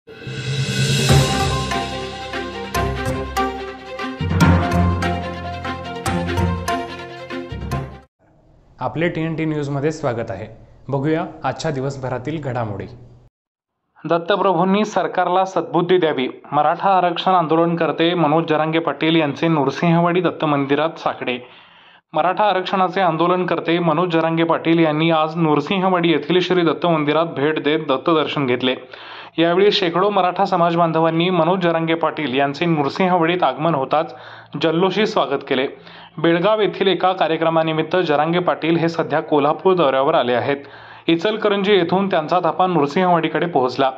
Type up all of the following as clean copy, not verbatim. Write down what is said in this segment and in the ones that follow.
आपले TNT न्यूजमध्ये स्वागत आहे। बघूया आजच्या दिवसभरातील घडामोडी। दत्तप्रभूंनी सरकारला सद्बुद्धी द्यावी। मराठा आरक्षण आंदोलनकर्ते मनोज जरांगे पाटील यांचे नृसिंहवाडी दत्त मंदिरात साकडे। मराठा आरक्षणाचे आंदोलनकर्ते मनोज जरांगे पाटील यांनी आज नृसिंहवाडी येथील श्री दत्त मंदिरात भेट देत दत्तदर्शन घेतले। यावेळी शेकडो मराठा समाज बांधवांनी मनोज जरांगे पाटील यांचे नृसिंहवाडीत आगमन होताच जल्लोषी स्वागत केले। बेळगाव येथील एका कार्यक्रमानिमित्त जरांगे पाटील हे सध्या कोल्हापूर दौऱ्यावर आले आहेत। इचलकरंजी येथून त्यांचा ताफा नृसिंहवाडीकडे पोहोचला।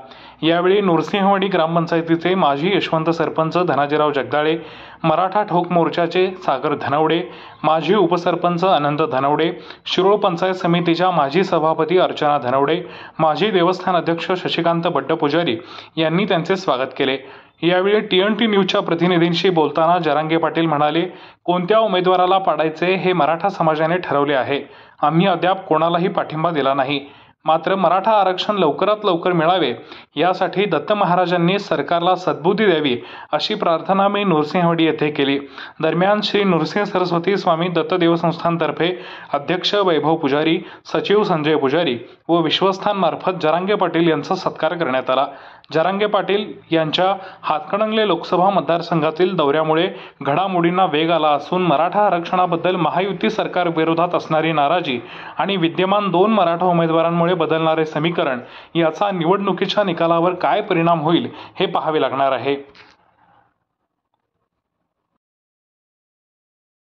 यावेळी नृसिंहवाडी ग्रामपंचायतीचे माजी यशवंत सरपंच धनाजीराव जगदाळे, मराठा ठोक मोर्चाचे सागर धनवडे, माजी उपसरपंच अनंत धनवडे, शिरोळ पंचायत समितीच्या माजी सभापती अर्चना धनवडे, माजी देवस्थान अध्यक्ष शशिकांत बड्डपुजारी यांनी त्यांचे स्वागत केले। यावेळी TNT न्यूजच्या प्रतिनिधींशी बोलताना जरांगे पाटील म्हणाले, कोणत्या उमेदवाराला पाडायचे हे मराठा समाजाने ठरवले आहे। आम्ही अद्याप कोणालाही पाठिंबा दिला नाही। मात्र मराठा आरक्षण लवकरात लवकर मिळावे यासाठी दत्त महाराजांनी सरकारला सद्बुद्धी द्यावी अशी प्रार्थना मी नृसिंहवाडी येथे केली। दरम्यान श्री नृसिंह सरस्वती स्वामी दत्त देवस्थानतर्फे अध्यक्ष वैभव पुजारी, सचिव संजय पुजारी व विश्वस्थांमार्फत जरांगे पाटील यांचा सत्कार करण्यात आला। जरांगे पाटील यांच्या हातकणंगले लोकसभा मतदारसंघातील दौऱ्यामुळे घडामोडींना वेग आला असून मराठा आरक्षणाबद्दल महायुती सरकार विरोधात असणारी नाराजी आणि विद्यमान 2 मराठा उमेदवारांमुळे बदलणारे समीकरण याचा निवडणुकीच्या निकालावर काय परिणाम होईल हे पाहावे लागणार आहे।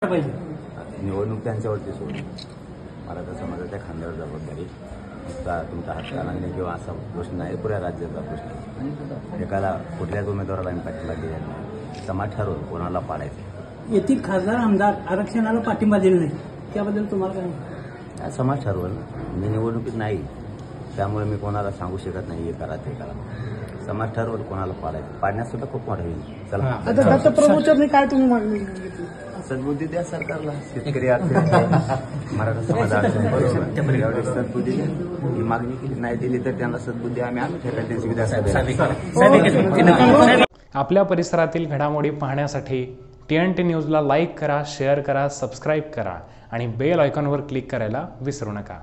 निवडणूक त्यांच्यावरती सोडून मराठा समाजाच्या खांद्यावर जबाबदारी तुमचा हातकणंगले किंवा असा प्रश्न नाही, पुऱ्या राज्याचा प्रश्न। एकाला कुठल्याच उमेदवाराला आम्ही पाठिंबा दिला नाही। समाज ठरवून कोणाला पाडायचं। येथील खासदार आमदार आरक्षणाला पाठिंबा दिला नाही, त्याबद्दल तुम्हाला काय? समाज ठरवलं, मी निवडणुकीत नाही त्यामुळे मी कोणाला सांगू शकत नाही हे करा ते करा। समाज ठरवलं कोणाला पाडायचं, पाडण्यास सुद्धा खूप मोठा होईल। चला आता दत्तप्रभूंनी काय तुम्ही मागणी घेतली? सद्बुद्धी द्या सरकारला। शेतकरी मराठा समाजाला सद्बुद्धी द्या ही मागणी केली, नाही दिली तर त्यांना सद्बुद्धी आम्ही आपल्या परिसरातील घडामोडी पाहण्यासाठी TNT न्यूजला लाईक करा, शेअर करा, सबस्क्राईब करा आणि बेल आयकॉनवर क्लिक करायला विसरू नका।